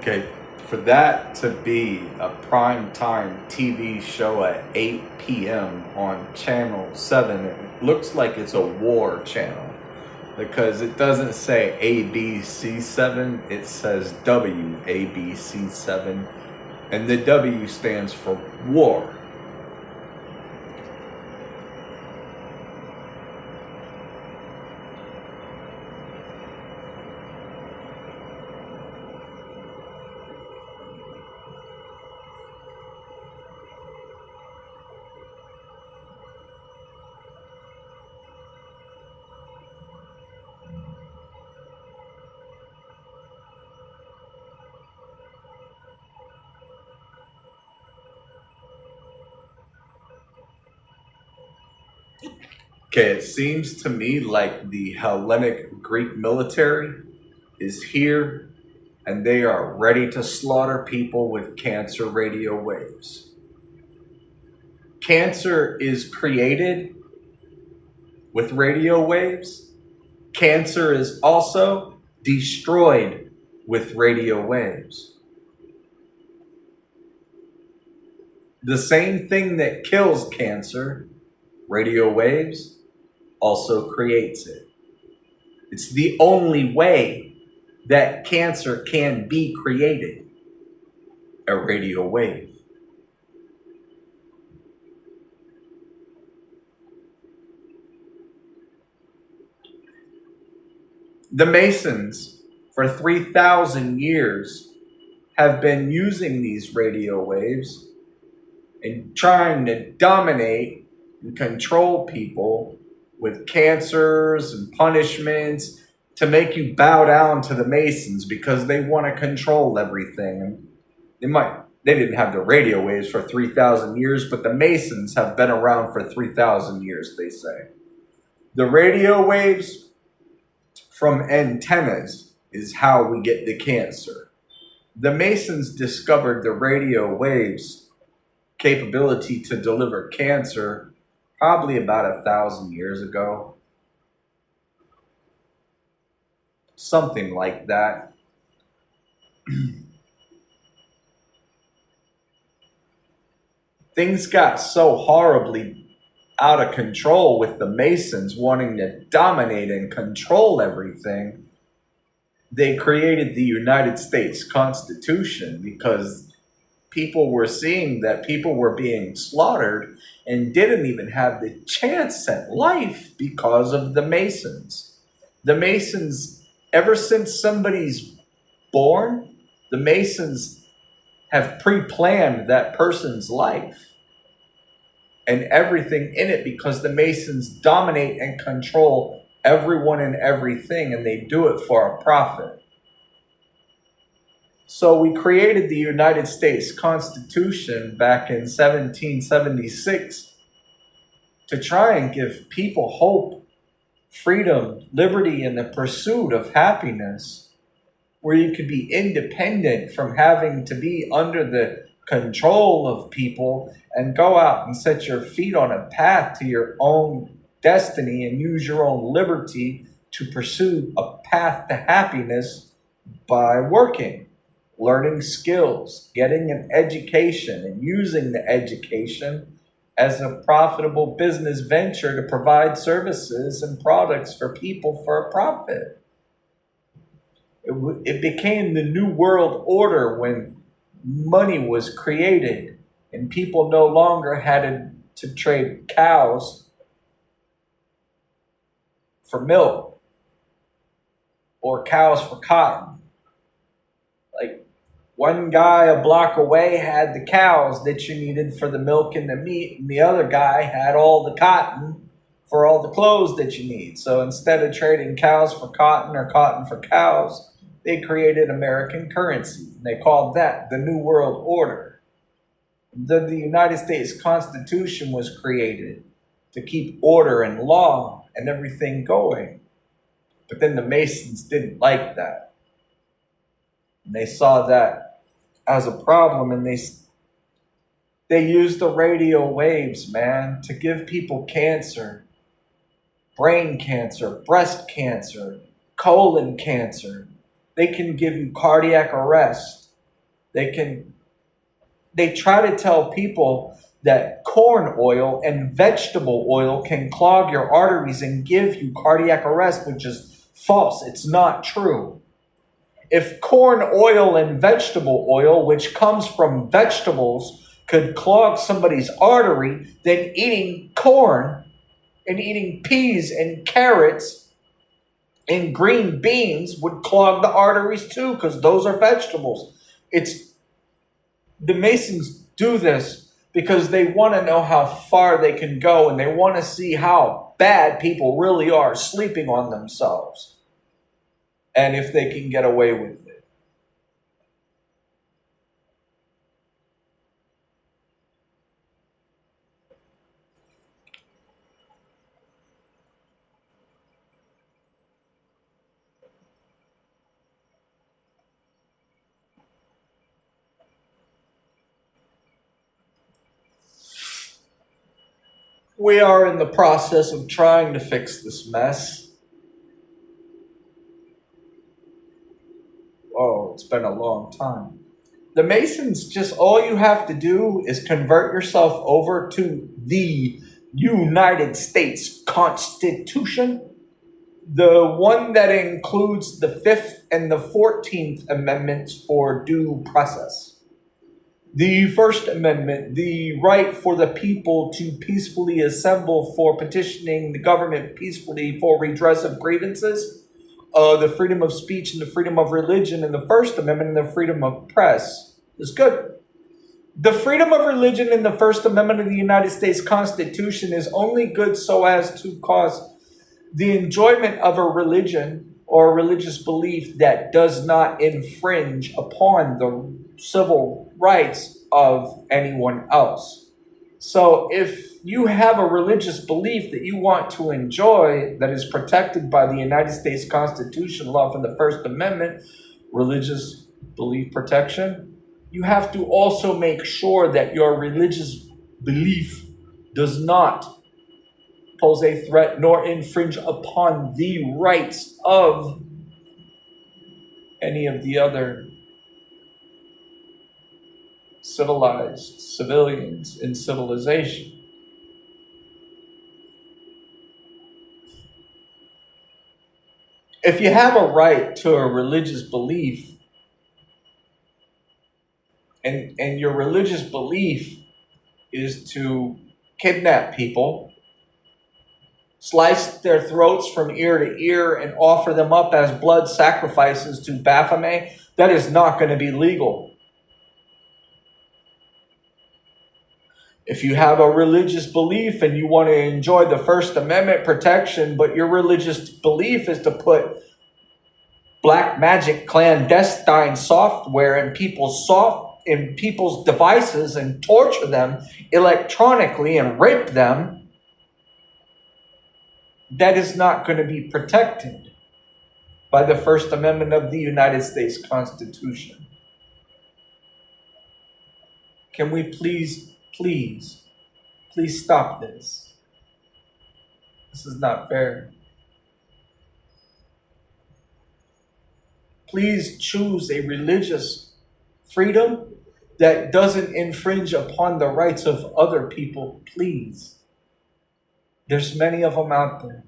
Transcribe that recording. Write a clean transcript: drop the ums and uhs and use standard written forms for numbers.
Okay, for that to be a prime time TV show at 8 p.m. on Channel 7, it looks like it's a war channel because it doesn't say ABC7, it says WABC7, and the W stands for war. Okay, it seems to me like the Hellenic Greek Military is here and they are ready to slaughter people with cancer radio waves. Cancer is created with radio waves. Cancer is also destroyed with radio waves. The same thing that kills cancer, radio waves, also creates it. It's the only way that cancer can be created, a radio wave. The Masons, for 3,000 years, have been using these radio waves and trying to dominate and control people with cancers and punishments to make you bow down to the Masons because they want to control everything. And they didn't have the radio waves for 3,000 years, but the Masons have been around for 3,000 years, they say. The radio waves from antennas is how we get the cancer. The Masons discovered the radio waves capability to deliver cancer probably about 1,000 years ago. Something like that. Things got so horribly out of control with the Masons wanting to dominate and control everything. They created the United States Constitution because people were seeing that people were being slaughtered and didn't even have the chance at life because of the Masons. The Masons, ever since somebody's born, the Masons have pre-planned that person's life and everything in it because the Masons dominate and control everyone and everything, and they do it for a profit. So we created the United States Constitution back in 1776 to try and give people hope, freedom, liberty, and the pursuit of happiness, where you could be independent from having to be under the control of people and go out and set your feet on a path to your own destiny and use your own liberty to pursue a path to happiness by working, learning skills, getting an education, and using the education as a profitable business venture to provide services and products for people for a profit. It became the New World Order when money was created and people no longer had to trade cows for milk or cows for cotton. Like, one guy a block away had the cows that you needed for the milk and the meat, and the other guy had all the cotton for all the clothes that you need. So instead of trading cows for cotton or cotton for cows, they created American currency. And they called that the New World Order. The United States Constitution was created to keep order and law and everything going. But then the Masons didn't like that. And they saw that as a problem, and they used the radio waves, man, to give people cancer, brain cancer, breast cancer, colon cancer. They can give you cardiac arrest. They try to tell people that corn oil and vegetable oil can clog your arteries and give you cardiac arrest, which is false. It's not true. If corn oil and vegetable oil, which comes from vegetables, could clog somebody's artery, then eating corn and eating peas and carrots and green beans would clog the arteries too, because those are vegetables. The Masons do this because they want to know how far they can go, and they want to see how bad people really are sleeping on themselves, and if they can get away with it. We are in the process of trying to fix this mess. Oh, it's been a long time. The Masons, just all you have to do is convert yourself over to the United States Constitution, the one that includes the 5th and the 14th Amendments for due process. The First Amendment, the right for the people to peacefully assemble for petitioning the government peacefully for redress of grievances, the freedom of speech and the freedom of religion in the First Amendment, and the freedom of press is good. The freedom of religion in the First Amendment of the United States Constitution is only good so as to cause the enjoyment of a religion or a religious belief that does not infringe upon the civil rights of anyone else. So if you have a religious belief that you want to enjoy that is protected by the United States Constitution, law from the First Amendment, religious belief protection, you have to also make sure that your religious belief does not pose a threat nor infringe upon the rights of any of the other civilized civilians in civilization. If you have a right to a religious belief, and your religious belief is to kidnap people, slice their throats from ear to ear, and offer them up as blood sacrifices to Baphomet, that is not going to be legal. If you have a religious belief and you want to enjoy the First Amendment protection, but your religious belief is to put black magic clandestine software in people's devices and torture them electronically and rape them, that is not going to be protected by the First Amendment of the United States Constitution. Can we please stop this? This is not fair. Please choose a religious freedom that doesn't infringe upon the rights of other people, please. There's many of them out there.